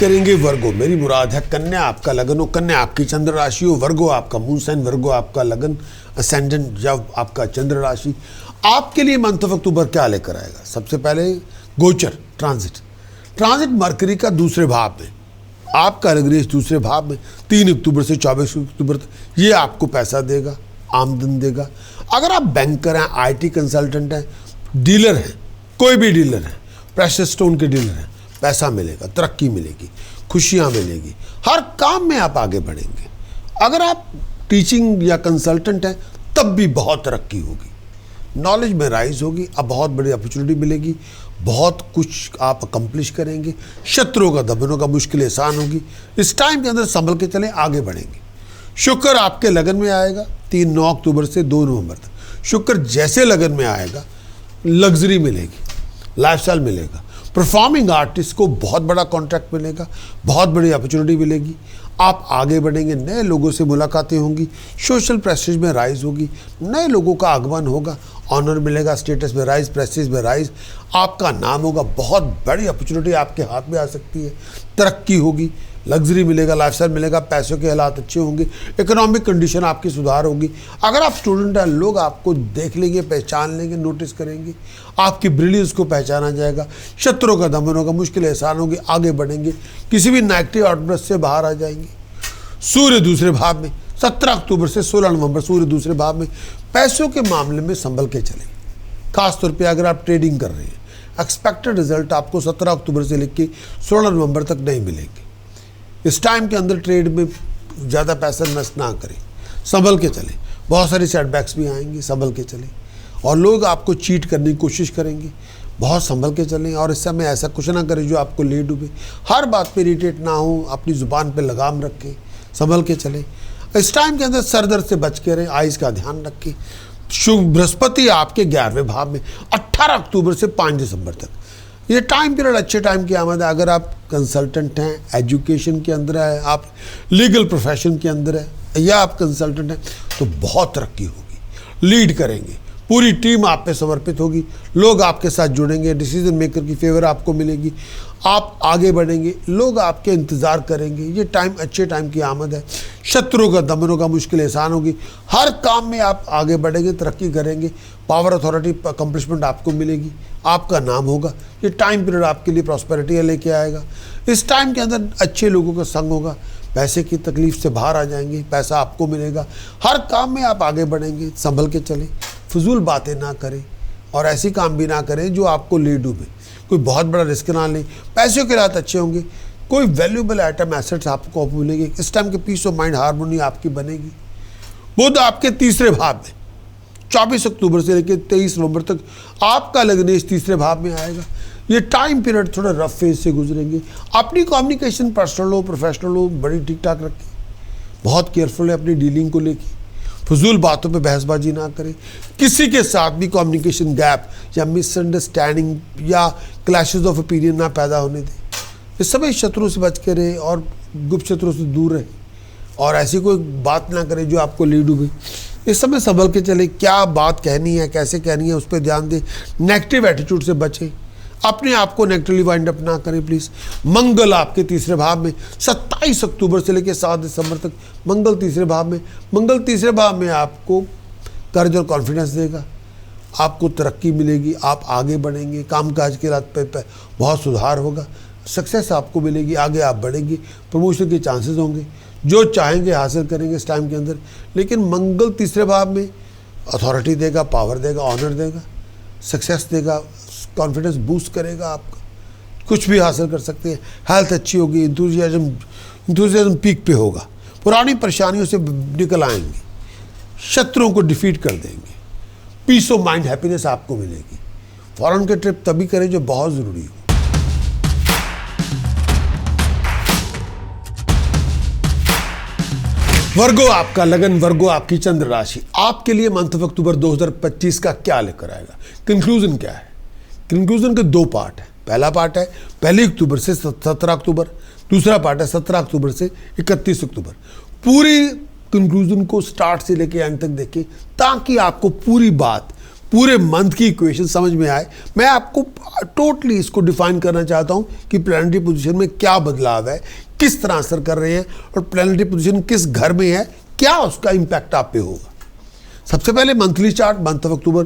करेंगे वर्गो। मेरी मुराद है कन्या आपका लगन हो, कन्या आपकी चंद्र राशि हो, वर्गो आपका मून साइन, वर्गो आपका लगन असेंडेंट जब आपका चंद्र राशि। आपके लिए मंथ ऑफ अक्टूबर क्या लेकर आएगा? सबसे पहले गोचर ट्रांजिट मरकरी का दूसरे भाव में, आपका लग्नेश दूसरे भाव में 3 अक्टूबर से 24 अक्टूबर तक। ये आपको पैसा देगा, आमदन देगा। अगर आप बैंकर हैं, IT कंसल्टेंट हैं, डीलर हैं, कोई भी डीलर हैं, प्रेशियस स्टोन के डीलर हैं, पैसा मिलेगा, तरक्की मिलेगी, खुशियाँ मिलेगी, हर काम में आप आगे बढ़ेंगे। अगर आप टीचिंग या कंसल्टेंट हैं तब भी बहुत तरक्की होगी, नॉलेज में राइज होगी, अब बहुत बड़ी अपॉर्चुनिटी मिलेगी, बहुत कुछ आप अकम्प्लिश करेंगे, शत्रुओं का दमन होगा, मुश्किलें आसान होगी। इस टाइम के अंदर संभल के चलें, आगे बढ़ेंगे। शुक्र आपके लगन में आएगा 9 अक्टूबर से 2 नवंबर तक। शुक्र जैसे लगन में आएगा लग्जरी मिलेगी, लाइफस्टाइल मिलेगा, परफॉर्मिंग आर्टिस्ट को बहुत बड़ा कॉन्ट्रैक्ट मिलेगा, बहुत बड़ी अपॉर्चुनिटी मिलेगी, आप आगे बढ़ेंगे, नए लोगों से मुलाकातें होंगी, सोशल प्रेस्टीज में राइज होगी, नए लोगों का आगमन होगा, ऑनर मिलेगा, स्टेटस में राइज, प्रेस्टीज में राइज, आपका नाम होगा, बहुत बड़ी अपॉर्चुनिटी आपके हाथ में आ सकती है, तरक्की होगी, लग्जरी मिलेगा, लाइफस्टाइल मिलेगा, पैसों के हालात अच्छे होंगे, इकोनॉमिक कंडीशन आपकी सुधार होगी। अगर आप स्टूडेंट हैं, लोग आपको देख लेंगे, पहचान लेंगे, नोटिस करेंगे, आपकी ब्रिलियंस को पहचाना जाएगा, शत्रुओं का दमन होगा, मुश्किलें आसान होगी, आगे बढ़ेंगे, किसी भी नेगेटिव आउटब्रेस्ट से बाहर आ जाएंगे। सूर्य दूसरे भाव में 17 अक्टूबर से 16 नवंबर, सूर्य दूसरे भाव में। पैसों के मामले में संभल के चलें, खासतौर पे अगर आप ट्रेडिंग कर रहे हैं। एक्सपेक्टेड रिजल्ट आपको 17 अक्टूबर से लेकर 16 नवंबर तक नहीं मिलेंगे। इस टाइम के अंदर ट्रेड में ज़्यादा पैसा इन्वेस्ट ना करें, संभल के चलें। बहुत सारी सेटबैक्स भी आएंगे, संभल के चलें। और लोग आपको चीट करने की कोशिश करेंगे, बहुत संभल के चलें। और इस समय ऐसा कुछ ना करें जो आपको ले डूबे, हर बात पे इरिटेट ना हो, अपनी ज़ुबान पे लगाम रखें, संभल के चलें। इस टाइम के अंदर सर दर्द से बच के रहें, आइज़ का ध्यान रखें। शुभ बृहस्पति आपके 11वें भाव में 18 अक्टूबर से 5 दिसंबर तक। ये टाइम पीरियड अच्छे टाइम की आमद है। अगर आप कंसल्टेंट हैं, एजुकेशन के अंदर है, आप लीगल प्रोफेशन के अंदर है, या आप कंसल्टेंट हैं, तो बहुत तरक्की होगी, लीड करेंगे, पूरी टीम आप पे समर्पित होगी, लोग आपके साथ जुड़ेंगे, डिसीजन मेकर की फेवर आपको मिलेगी, आप आगे बढ़ेंगे, लोग आपके इंतज़ार करेंगे। ये टाइम अच्छे टाइम की आमद है। शत्रुओं का दमन होगा, मुश्किलें आसान होगी, हर काम में आप आगे बढ़ेंगे, तरक्की करेंगे, पावर अथॉरिटी अकम्पलिशमेंट आपको मिलेगी, आपका नाम होगा। ये टाइम पीरियड आपके लिए प्रॉस्पेरिटी लेके आएगा। इस टाइम के अंदर अच्छे लोगों का संग होगा, पैसे की तकलीफ से बाहर आ जाएंगे, पैसा आपको मिलेगा, हर काम में आप आगे बढ़ेंगे। संभल के चलें, फजूल बातें ना करें और ऐसी काम भी ना करें जो आपको ले डूबे। कोई बहुत बड़ा रिस्क ना लें, पैसों के हालात अच्छे होंगे, कोई वैल्यूएबल आइटम एसेट्स आपको मिलेंगे। इस टाइम के पीस ऑफ माइंड, हार्मोनी आपकी बनेगी। बुध आपके तीसरे भाव में 24 अक्टूबर से लेकर 23 नवंबर तक आपका लग्नेश तीसरे भाव में आएगा। ये टाइम पीरियड थोड़ा रफ फेज से गुजरेंगे। अपनी कम्युनिकेशन पर्सनल हो, प्रोफेशनल हो, बड़ी ठीक ठाक रखें, बहुत केयरफुल है अपनी डीलिंग को लेकर, फजूल बातों पे बहसबाजी ना करें। किसी के साथ भी कम्युनिकेशन गैप या मिसअंडरस्टैंडिंग या क्लैशेस ऑफ ओपिनियन ना पैदा होने दें। इस समय शत्रु से बच के रहे और गुप्त शत्रु से दूर रहे और ऐसी कोई बात ना करें जो आपको ले डूबे। इस समय संभल के चले, क्या बात कहनी है, कैसे कहनी है, उस पर ध्यान दें। नेगेटिव एटीट्यूड से बचें, अपने आप को नेगेटिवली वाइंड अप ना करें प्लीज़। मंगल आपके तीसरे भाव में 27 अक्टूबर से लेकर 7 दिसंबर तक मंगल तीसरे भाव में। मंगल तीसरे भाव में आपको कर्ज और कॉन्फिडेंस देगा, आपको तरक्की मिलेगी, आप आगे बढ़ेंगे, कामकाज के रात पे बहुत सुधार होगा, सक्सेस आपको मिलेगी, आगे आप बढ़ेंगे, प्रमोशन के चांसेस होंगे, जो चाहेंगे हासिल करेंगे इस टाइम के अंदर। लेकिन मंगल तीसरे भाव में अथॉरिटी देगा, पावर देगा, ऑनर देगा, सक्सेस देगा, कॉन्फिडेंस बूस्ट करेगा, आपका कुछ भी हासिल कर सकते हैं। हेल्थ अच्छी होगी, इंथुजियाज्म पीक पे होगा, पुरानी परेशानियों से निकल आएंगे, शत्रुओं को डिफीट कर देंगे, पीस ऑफ माइंड, हैप्पीनेस आपको मिलेगी। फॉरेन के ट्रिप तभी करें जो बहुत ज़रूरी हो। वर्गो आपका लगन, वर्गो आपकी चंद्र राशि। आपके लिए मंथ ऑफ अक्टूबर 2025 का क्या लेकर आएगा? कंक्लूजन क्या है? कंक्लूजन के 2 पार्ट है। पहला पार्ट है 1 अक्टूबर से 17 अक्टूबर, दूसरा पार्ट है 17 अक्टूबर से 31 अक्टूबर। पूरी कंक्लूजन को स्टार्ट से लेकर एंड तक देखें ताकि आपको पूरी बात, पूरे मंथ की इक्वेशन समझ में आए, मैं आपको टोटली इसको डिफाइन करना चाहता हूं कि प्लैनेटरी पोजीशन में क्या बदलाव है, किस तरह असर कर रहे हैं और प्लैनेटरी पोजीशन किस घर में है, क्या उसका इंपैक्ट आप पे होगा। सबसे पहले मंथली चार्ट, मंथ ऑफ अक्टूबर।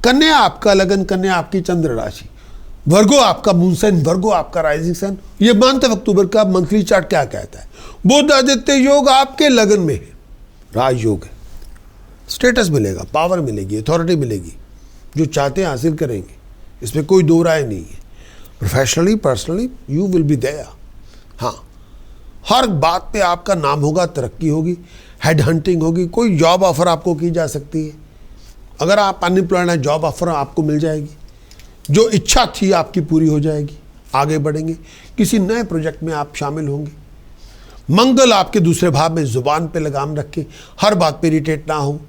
कन्या आपका लगन, कन्या आपकी चंद्र राशि, वर्गो आपका मून साइन, वर्गो आपका राइजिंग साइन। ये मंथ ऑफ अक्टूबर का मंथली चार्ट क्या कहता है? बुध आदित्य योग आपके लगन में है, राजयोग है, स्टेटस मिलेगा, पावर मिलेगी, अथॉरिटी मिलेगी, जो चाहते हैं हासिल करेंगे, इसमें कोई दो राय नहीं है। Professionally, personally you will be there. हाँ, हर बात पे आपका नाम होगा, तरक्की होगी, हेड हंटिंग होगी, कोई जॉब ऑफर आपको की जा सकती है। अगर आप अनएम्प्लॉयड हैं, जॉब ऑफर आपको मिल जाएगी, जो इच्छा थी आपकी पूरी हो जाएगी, आगे बढ़ेंगे, किसी नए प्रोजेक्ट में आप शामिल होंगे। मंगल आपके दूसरे भाव में, जुबान पे लगाम रखे, हर बात पे इरिटेट ना हो,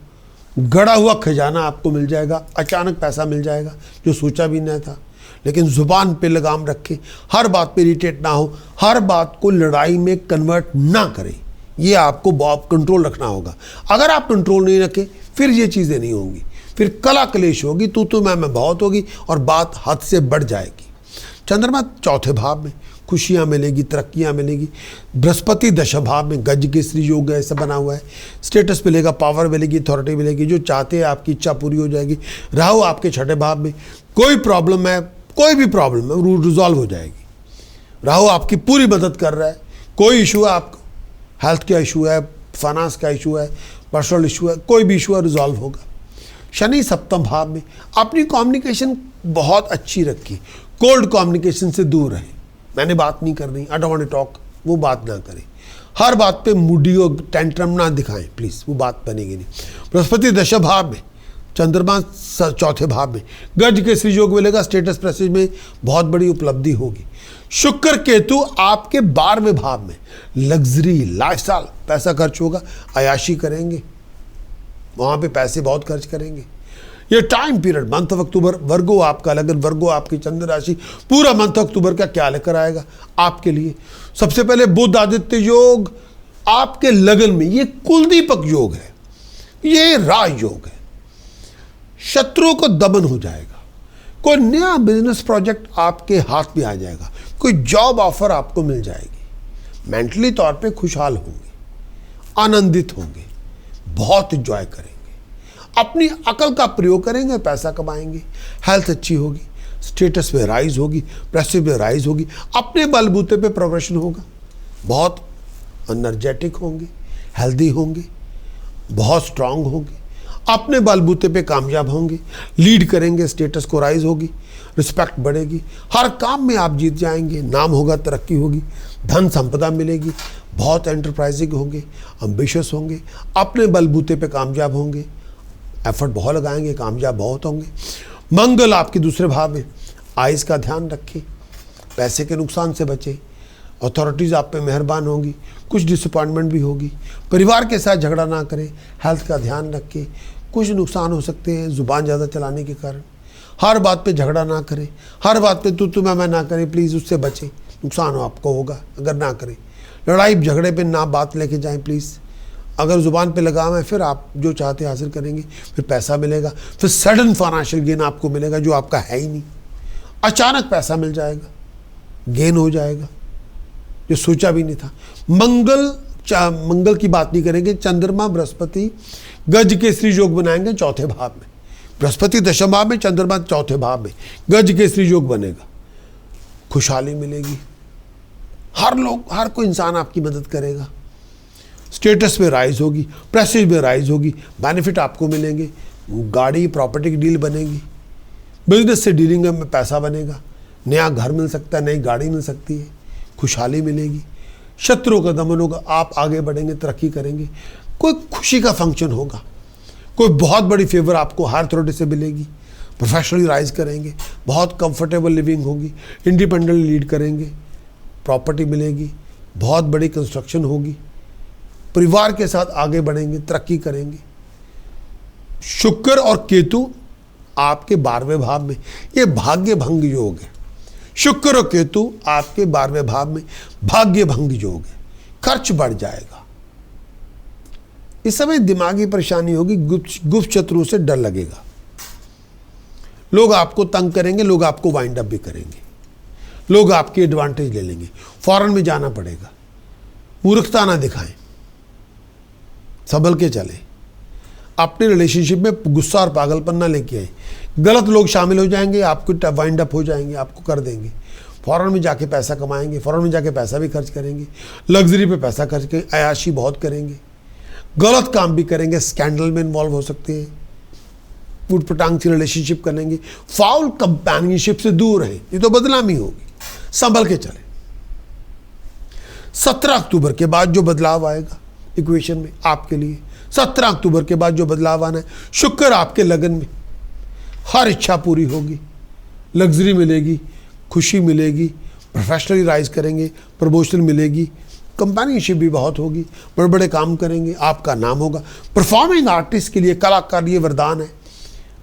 गड़ा हुआ खजाना आपको मिल जाएगा, अचानक पैसा मिल जाएगा जो सोचा भी नहीं था। लेकिन जुबान पे लगाम रखे, हर बात पे इरिटेट ना हो, हर बात को लड़ाई में कन्वर्ट ना करें, ये आपको कंट्रोल रखना होगा। अगर आप कंट्रोल नहीं रखें फिर ये चीज़ें नहीं होंगी, फिर कला कलेश होगी, तू मैं बहुत होगी और बात हद से बढ़ जाएगी। चंद्रमा चौथे भाव में, खुशियाँ मिलेगी, तरक्कियाँ मिलेगी। बृहस्पति दशम भाव में, गज केसरी योग ऐसा बना हुआ है, स्टेटस मिलेगा, पावर मिलेगी, अथॉरिटी मिलेगी, जो चाहते हैं आपकी इच्छा पूरी हो जाएगी। राहु आपके छठे भाव में, कोई प्रॉब्लम है, कोई भी प्रॉब्लम है वो रिजॉल्व हो जाएगी। राहु आपकी पूरी मदद कर रहा है, कोई इशू है आपको, हेल्थ का इशू है, फाइनेंस का इशू है, पर्सनल इशू है, कोई भी इशू है रिजॉल्व होगा। शनि सप्तम भाव में, अपनी कम्युनिकेशन बहुत अच्छी रखी, कोल्ड कम्युनिकेशन से दूर रहें। मैंने बात नहीं करनी, I don't want to talk, वो बात ना करें। हर बात पे मूडी और टेंट्रम ना दिखाएं प्लीज़, वो बात बनेगी नहीं। बृहस्पति दशम भाव में, चंद्रमा चौथे भाव में, गज केसरी योग मिलेगा, स्टेटस प्रेस्टीज में बहुत बड़ी उपलब्धि होगी। शुक्र केतु आपके 12वें भाव में, लग्जरी लाइफस्टाइल, पैसा खर्च होगा, अयाशी करेंगे, वहाँ पे पैसे बहुत खर्च करेंगे। ये time period month of October, Virgo आपका लगन, वर्गो आपकी चंद्र राशि, पूरा मंथ ऑफ अक्टूबर का क्या लेकर आएगा आपके लिए। सबसे पहले बुध आदित्य योग आपके लगन में, ये कुलदीपक योग है, ये राज योग है। शत्रुओं को दमन हो जाएगा, कोई नया बिजनेस प्रोजेक्ट आपके हाथ में आ जाएगा, कोई जॉब ऑफर आपको मिल जाएगी। मेंटली तौर पे खुशहाल होंगे, आनंदित होंगे, बहुत एंजॉय करेंगे, अपनी अकल का प्रयोग करेंगे, पैसा कमाएंगे, हेल्थ अच्छी होगी, स्टेटस में राइज होगी, प्रेस्टीज में राइज होगी, अपने बलबूते पे प्रोग्रेशन होगा, बहुत एनर्जेटिक होंगे, हेल्दी होंगे, बहुत स्ट्रांग होंगे, अपने बलबूते पे कामयाब होंगे, लीड करेंगे, स्टेटस को राइज होगी, रिस्पेक्ट बढ़ेगी, हर काम में आप जीत जाएंगे, नाम होगा, तरक्की होगी, धन संपदा मिलेगी, बहुत एंटरप्राइजिंग होंगे, एम्बिशियस होंगे, अपने बलबूते पे कामयाब होंगे, एफर्ट बहुत लगाएंगे, कामयाब बहुत होंगे। मंगल आपके दूसरे भाव में, आइज़ का ध्यान रखें, पैसे के नुकसान से बचें, अथॉरिटीज़ आप पे मेहरबान होंगी, कुछ डिसअपॉइंटमेंट भी होगी, परिवार के साथ झगड़ा ना करें, हेल्थ का ध्यान रखें, कुछ नुकसान हो सकते हैं ज़ुबान ज़्यादा चलाने के कारण। हर बात पे झगड़ा ना करें, हर बात पे तू मैं ना करें, प्लीज़ उससे बचें, नुकसान आपको होगा अगर ना करें। लड़ाई झगड़े पे ना बात लेके जाएं प्लीज़। अगर ज़ुबान पे लगाम है फिर आप जो चाहते हासिल करेंगे, फिर पैसा मिलेगा, फिर सडन फाइनेंशियल गेन आपको मिलेगा जो आपका है ही नहीं, अचानक पैसा मिल जाएगा, गेन हो जाएगा जो सोचा भी नहीं था। मंगल की बात नहीं करेंगे, चंद्रमा बृहस्पति गज केसरी योग बनाएंगे चौथे भाव में, बृहस्पति दशम भाव में, चंद्रमा चौथे भाव में, गज केसरी योग बनेगा, खुशहाली मिलेगी, हर कोई इंसान आपकी मदद करेगा, स्टेटस में राइज होगी, प्रेस्टीज में राइज होगी, बेनिफिट आपको मिलेंगे, गाड़ी प्रॉपर्टी की डील बनेगी, बिजनेस से डीलिंग में पैसा बनेगा, नया घर मिल सकता है, नई गाड़ी मिल सकती है, खुशहाली मिलेगी, शत्रुओं का दमन होगा, आप आगे बढ़ेंगे, तरक्की करेंगे, कोई खुशी का फंक्शन होगा, कोई बहुत बड़ी फेवर आपको हायर अथॉरिटी से मिलेगी, प्रोफेशनली राइज करेंगे, बहुत कंफर्टेबल लिविंग होगी, इंडिपेंडेंटली लीड करेंगे, प्रॉपर्टी मिलेगी, बहुत बड़ी कंस्ट्रक्शन होगी, परिवार के साथ आगे बढ़ेंगे, तरक्की करेंगे। शुक्र और केतु आपके 12वें भाव में, ये भाग्य भंग योग है। शुक्र और केतु आपके 12वें भाव में भाग्य भंग योग है, खर्च बढ़ जाएगा, इस समय दिमागी परेशानी होगी, गुप्त शत्रुओं से डर लगेगा, लोग आपको तंग करेंगे, लोग आपको वाइंड अप भी करेंगे, लोग आपकी एडवांटेज ले लेंगे, फॉरेन में जाना पड़ेगा। मूर्खता ना दिखाएं, संभल के चलें, अपने रिलेशनशिप में गुस्सा और पागलपन ना लेके आए। गलत लोग शामिल हो जाएंगे, आपको वाइंड अप हो जाएंगे, आपको कर देंगे। फॉरेन में जाके पैसा कमाएंगे, फॉरेन में जाके पैसा भी खर्च करेंगे, लग्जरी पे पैसा खर्च करेंगे, अयाशी बहुत करेंगे, गलत काम भी करेंगे, स्कैंडल में इन्वॉल्व हो सकते हैं, उटपटांग से रिलेशनशिप करेंगे, फाउल कंपेनियनशिप से दूर रहें, ये तो बदनामी होगी। संभल के चले। 17 अक्टूबर के बाद जो बदलाव आएगा इक्वेशन में आपके लिए, 17 अक्टूबर के बाद जो बदलाव आना है, शुक्र आपके लगन में, हर इच्छा पूरी होगी, लग्जरी मिलेगी, खुशी मिलेगी, प्रोफेशनली राइज करेंगे, प्रमोशन मिलेगी, कंपेनियनशिप भी बहुत होगी, बड़े बड़े काम करेंगे, आपका नाम होगा। परफॉर्मिंग आर्टिस्ट के लिए, कलाकार लिए वरदान है,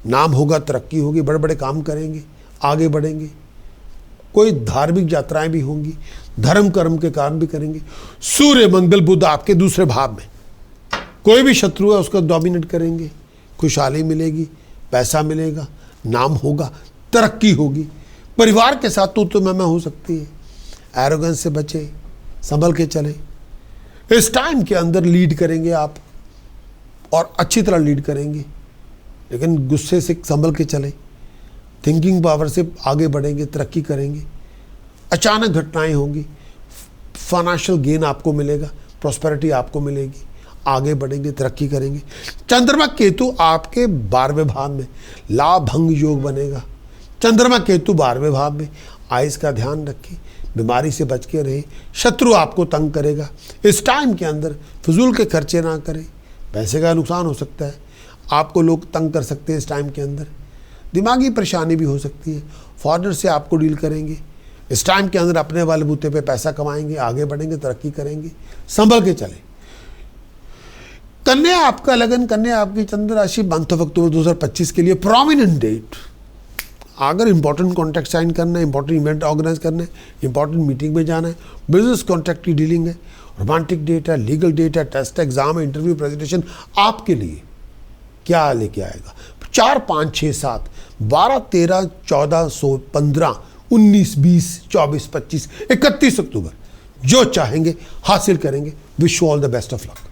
नाम होगा, तरक्की होगी, बड़े बड़े काम करेंगे, आगे बढ़ेंगे, कोई धार्मिक यात्राएं भी होंगी, धर्म कर्म के काम भी करेंगे। सूर्य मंगल बुध आपके दूसरे भाव में, कोई भी शत्रु है उसका डोमिनेट करेंगे, खुशहाली मिलेगी, पैसा मिलेगा, नाम होगा, तरक्की होगी। परिवार के साथ तो मैं हो सकती है, एरोगेंस से बचे, संभल के चले। इस टाइम के अंदर लीड करेंगे आप, और अच्छी तरह लीड करेंगे, लेकिन गुस्से से संभल के चले, थिंकिंग पावर से आगे बढ़ेंगे, तरक्की करेंगे। अचानक घटनाएं होंगी, फाइनेंशियल गेन आपको मिलेगा, प्रॉस्पेरिटी आपको मिलेगी, आगे बढ़ेंगे, तरक्की करेंगे। चंद्रमा केतु आपके 12वें भाव में, लाभ भंग योग बनेगा। चंद्रमा केतु 12वें भाव में, आयुष का ध्यान रखें, बीमारी से बच के रहें, शत्रु आपको तंग करेगा। इस टाइम के अंदर फजूल के खर्चे ना करें, पैसे का नुकसान हो सकता है, आपको लोग तंग कर सकते हैं। इस टाइम के अंदर दिमागी परेशानी भी हो सकती है, फॉरेनर से आपको डील करेंगे। इस टाइम के अंदर अपने वाले बूते पे पैसा कमाएंगे, आगे बढ़ेंगे, तरक्की करेंगे, संभल के चलें। कन्या आपका लगन, कन्या आपकी चंद्र राशि, मंथ ऑफ अक्टूबर 2025 के लिए प्रोमिनेंट डेट। अगर इंपॉर्टेंट कॉन्ट्रैक्ट साइन करना है, इंपॉर्टेंट इवेंट ऑर्गेनाइज करना है, इंपॉर्टेंट मीटिंग में जाना है, बिजनेस कॉन्ट्रैक्ट की डीलिंग है, रोमांटिक डेट है, लीगल डेट है, टेस्ट एग्जाम है, इंटरव्यू प्रेजेंटेशन, आपके लिए क्या लेके आएगा। 4, 5, 6, 7, 12, 13, 14, 16, 15, 19, 20, 24, 25, 31 अक्टूबर जो चाहेंगे हासिल करेंगे। Wish you all the best of luck.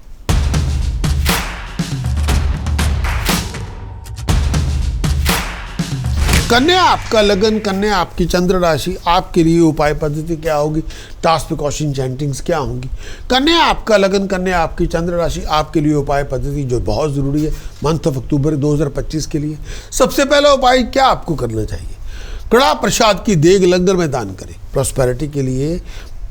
कन्या आपका लगन, कन्या आपकी चंद्र राशि, आपके लिए उपाय पद्धति क्या होगी, टास्क प्रिकॉशन चैंटिंग्स क्या होंगी। कन्या आपका लगन, कन्या आपकी चंद्र राशि, आपके लिए उपाय पद्धति जो बहुत ज़रूरी है मंथ ऑफ अक्टूबर 2025 के लिए। सबसे पहला उपाय क्या आपको करना चाहिए, कड़ा प्रसाद की देग लंगर में दान करें। प्रॉस्पेरिटी के लिए,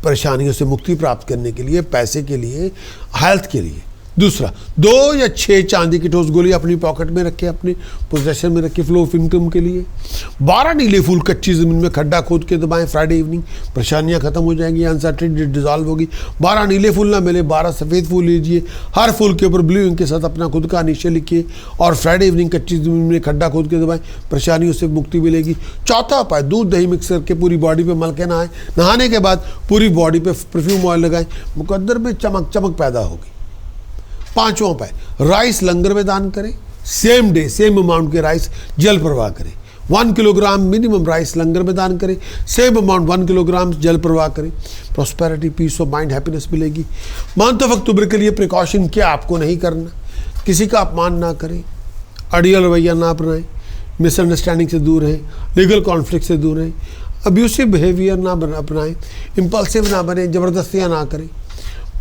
परेशानियों से मुक्ति प्राप्त करने के लिए, पैसे के लिए, हेल्थ के लिए। दूसरा, 2 या 6 चांदी की ठोस गोली अपनी पॉकेट में रखें, अपने पोजेशन में रखें, फ्लो ऑफ इनकम के लिए। 12 नीले फूल कच्ची ज़मीन में खड्डा खोद के दबाएं। फ्राइडे इवनिंग परेशानियां खत्म हो जाएंगी, अनसर्टेनिटी डिजॉल्व होगी। 12 नीले फूल ना मिले, 12 सफ़ेद फूल लीजिए, हर फूल के ऊपर ब्लू इंक के साथ अपना खुद का निश्चय लिखिए और फ्राइडे इवनिंग कच्ची ज़मीन में खड्डा खोद के दबाएं, परेशानियों से मुक्ति मिलेगी। चौथा उपाय, दूध दही मिक्स करके पूरी बॉडी पर मल के नहाएं। नहाने के बाद पूरी बॉडी पर परफ्यूम ऑयल लगाएं, मुकद्दर में चमक पैदा होगी। 5वां उपाय, राइस लंगर में दान करें। सेम डे सेम अमाउंट के राइस जल प्रवाह करें। 1 किलोग्राम मिनिमम राइस लंगर में दान करें, सेम अमाउंट 1 किलोग्राम जल प्रवाह करें। Prosperity, peace of mind, happiness मिलेगी। मंथ ऑफ अक्टूबर के लिए प्रिकॉशन क्या आपको नहीं करना, किसी का अपमान ना करें, अड़ियल रवैया ना अपनाएं, मिसअंडरस्टैंडिंग से दूर रहें, लीगल कॉन्फ्लिक्ट से दूर रहें, अब्यूसिव बिहेवियर ना अपनाएं, इम्पल्सिव ना बने, ज़बरदस्तियाँ ना करें।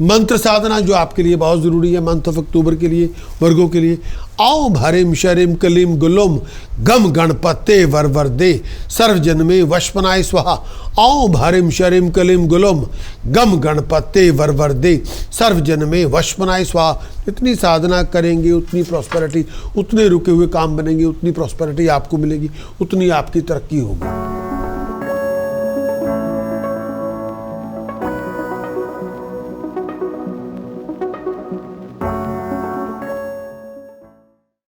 मंत्र साधना जो आपके लिए बहुत ज़रूरी है मंथ ऑफ अक्टूबर के लिए, वर्गों के लिए। ओम हरिम शरिम कलीम गुलुम गम गणपते वर दे सर्वजन में वशपनाय स्वाहा। ओम हरिम शरिम कलीम गुलुम गम गणपते वर दे सर्वजन में वशपनाय स्वाहा। जितनी साधना करेंगे उतनी प्रॉस्पेरिटी, उतने रुके हुए काम बनेंगे, उतनी प्रॉस्पेरिटी आपको मिलेगी, उतनी आपकी तरक्की होगी।